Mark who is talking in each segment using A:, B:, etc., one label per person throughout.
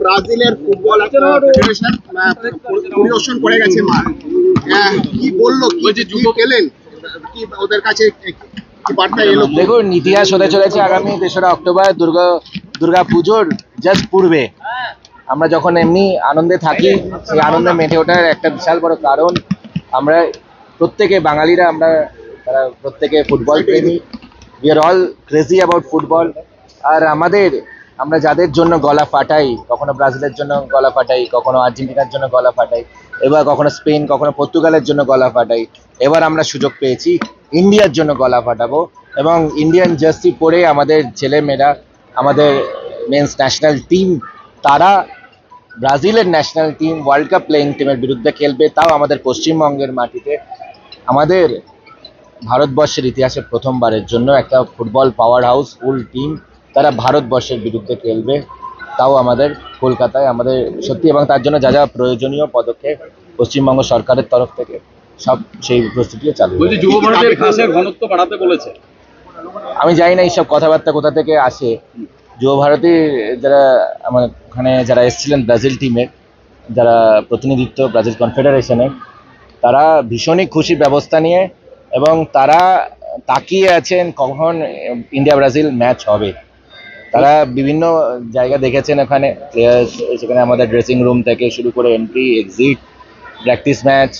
A: ব্রাজিলের football federation পরিদর্শন করে গেছে মাঠ। কি বললো, কি পেলেন, কি ওদের কাছে কি বার্তা এলো?
B: দেখুন, ইতিহাস হতে চলেছে আগামী 3রা অক্টোবর দুর্গা পুজোর জাস্ট পূর্বে। আমরা যখন এমনি আনন্দে থাকি, সেই আনন্দে মেতে ওঠার একটা বিশাল বড় কারণ আমরা প্রত্যেকে বাঙালিরা, আমরা প্রত্যেকে ফুটবল প্রেমী। We are all crazy about football. আর আমরা যাদের জন্য গলা ফাটাই, কখনো ব্রাজিলের জন্য গলা ফাটাই, কখনো আর্জেন্টিনার জন্য গলা ফাটাই, এবার কখনো স্পেন, কখনো পর্তুগালের জন্য গলা ফাটাই, এবার আমরা সুযোগ পেয়েছি ইন্ডিয়ার জন্য গলা ফাটাবো। এবং ইন্ডিয়ান জার্সি পরে আমাদের ছেলেমেয়েরা, আমাদের মেন্স ন্যাশনাল টিম, তারা ব্রাজিলের national team, world cup playing টিমের বিরুদ্ধে খেলবে, তাও আমাদের পশ্চিমবঙ্গের মাটিতে। আমাদের ভারতবর্ষের ইতিহাসে প্রথমবারের জন্য একটা football power house full team তারা ভারতবর্ষের বিরুদ্ধে খেলবে, তাও আমাদের কলকাতায়। আমাদের সত্যি, এবং তার জন্য যা যা প্রয়োজনীয় পদক্ষেপ পশ্চিমবঙ্গ সরকারের তরফ থেকে সব সেই প্রস্তুতিও চালু।
C: যুব ভারতের ঘাসের ঘনত্ব বাড়াতে বলেছে।
B: আমি জানি না এইসব কথাবার্তা কোথা থেকে আসে। যুব ভারতী যারা আমার ওখানে যারা এসেছিলেন ব্রাজিল টিমের, যারা প্রতিনিধিত্ব ব্রাজিল কনফেডারেশনের, তারা ভীষণই খুশি ব্যবস্থা নিয়ে, এবং তারা তাকিয়ে আছেন কখন ইন্ডিয়া ব্রাজিল ম্যাচ হবে। তারা বিভিন্ন জায়গা দেখেছেন, এখানে প্লেয়ার্স, সেখানে আমাদের ড্রেসিং রুম থেকে শুরু করে এন্ট্রি এক্সিট, প্র্যাকটিস ম্যাচ,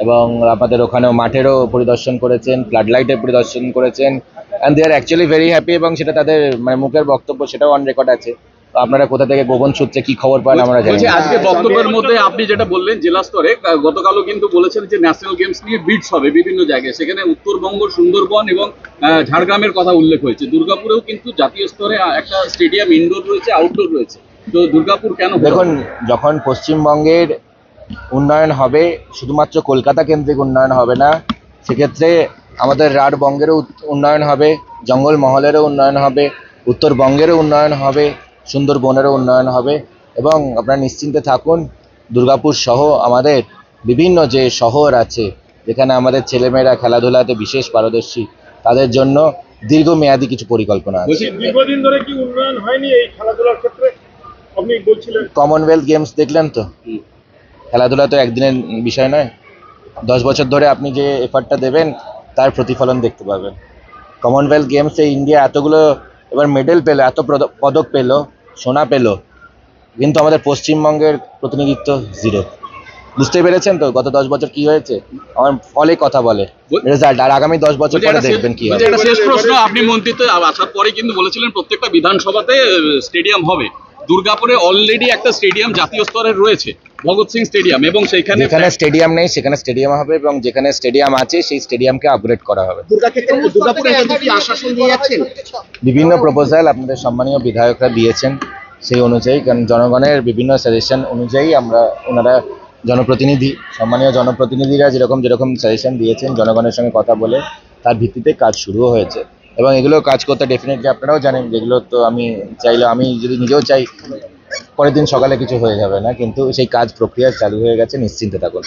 B: এবং আমাদের ওখানেও মাঠেরও পরিদর্শন করেছেন, ফ্লাড লাইটের পরিদর্শন করেছেন, and they are actually very happy. এবং সেটা তাদের মুখের বক্তব্য, সেটাও অন রেকর্ড আছে। তো আপনারা কোথা থেকে গোপন সূত্রে কি খবর পান আমরা জানি না।
C: আজকে বক্তব্যের মধ্যে আপনি যেটা বললেন জেলা স্তরে, গতকালও কিন্তু বলেছেন যে ন্যাশনাল গেমস নিয়ে বিটস হবে বিভিন্ন জায়গায়, সেখানে উত্তরবঙ্গ, সুন্দরবন এবং ঝাড়গ্রামের কথা উল্লেখ হয়েছে। দুর্গাপুরেও কিন্তু জাতীয় স্তরে একটা স্টেডিয়াম ইনডোর রয়েছে, আউটডোর রয়েছে। তো দুর্গাপুর কেন?
B: দেখুন, যখন পশ্চিমবঙ্গের উন্নয়ন হবে, শুধুমাত্র কলকাতা কেন্দ্রিক উন্নয়ন হবে না, সেক্ষেত্রে আমাদের রাঢ়বঙ্গেরও উন্নয়ন হবে, জঙ্গলমহলেরও উন্নয়ন হবে, উত্তরবঙ্গেরও উন্নয়ন হবে, সুন্দরবনেরও উন্নয়ন হবে। এবং আপনারা নিশ্চিন্তে থাকুন, দুর্গাপুর সহ আমাদের বিভিন্ন যে শহর আছে, যেখানে আমাদের ছেলেমেয়েরা খেলাধুলাতে বিশেষ পারদর্শী, তাদের জন্য দীর্ঘমেয়াদী কিছু পরিকল্পনা আছে।
D: দীর্ঘদিন ধরে কি উন্নয়ন হয়নি এই খেলাধুলার ক্ষেত্রে? আপনি বলছিলেন
B: কমনওয়েলথ গেমস দেখলেন তো, খেলাধুলা তো একদিনের বিষয় নয়। 10 বছর ধরে আপনি যে এফার্টটা দেবেন, তার প্রতিফলন দেখতে পাবেন। কমনওয়েলথ গেমসে ইন্ডিয়া এতগুলো এবার মেডেল পেলো, এত পদক পেলো, সোনা পেলো, কিন্তু আমাদের পশ্চিমবঙ্গের প্রতিনিধিত্ব জিরো। বুঝতে পেরেছেন তো গত 10 বছর কি হয়েছে? আমার ফলে কথা বলে রেজাল্ট, আর আগামী 10 বছর পরে দেখবেন কি হবে।
C: শেষ প্রশ্ন, আপনি মন্ত্রিত্বে আসার পরে কিন্তু বলেছিলেন প্রত্যেকটা বিধানসভাতে স্টেডিয়াম হবে। দুর্গাপুরে অলরেডি একটা স্টেডিয়াম জাতীয় স্তরের রয়েছে, ভগৎ সিং স্টেডিয়াম, এবং
B: যেখানে স্টেডিয়াম নেই সেখানে স্টেডিয়াম হবে, এবং যেখানে স্টেডিয়াম আছে সেই স্টেডিয়ামকে আপগ্রেড করা হবে। বিভিন্ন প্রপোজাল আপনাদের সম্মানীয় বিধায়করা দিয়েছেন, সেই অনুযায়ী, কারণ জনগণের বিভিন্ন সাজেশন অনুযায়ী ওনারা জনপ্রতিনিধি, সম্মানীয় জনপ্রতিনিধিরা যেরকম সাজেশন দিয়েছেন, জনগণের সঙ্গে কথা বলে তার ভিত্তিতে কাজ শুরুও হয়েছে। এবং এগুলো কাজ করতে ডেফিনেটলি আপনারাও জানেন, যেগুলো তো আমি যদি নিজেও চাই, পরের দিন সকালে কিছু হয়ে যাবে না, কিন্তু সেই কাজ প্রক্রিয়া চালু হয়ে গেছে, নিশ্চিন্তে থাকুন।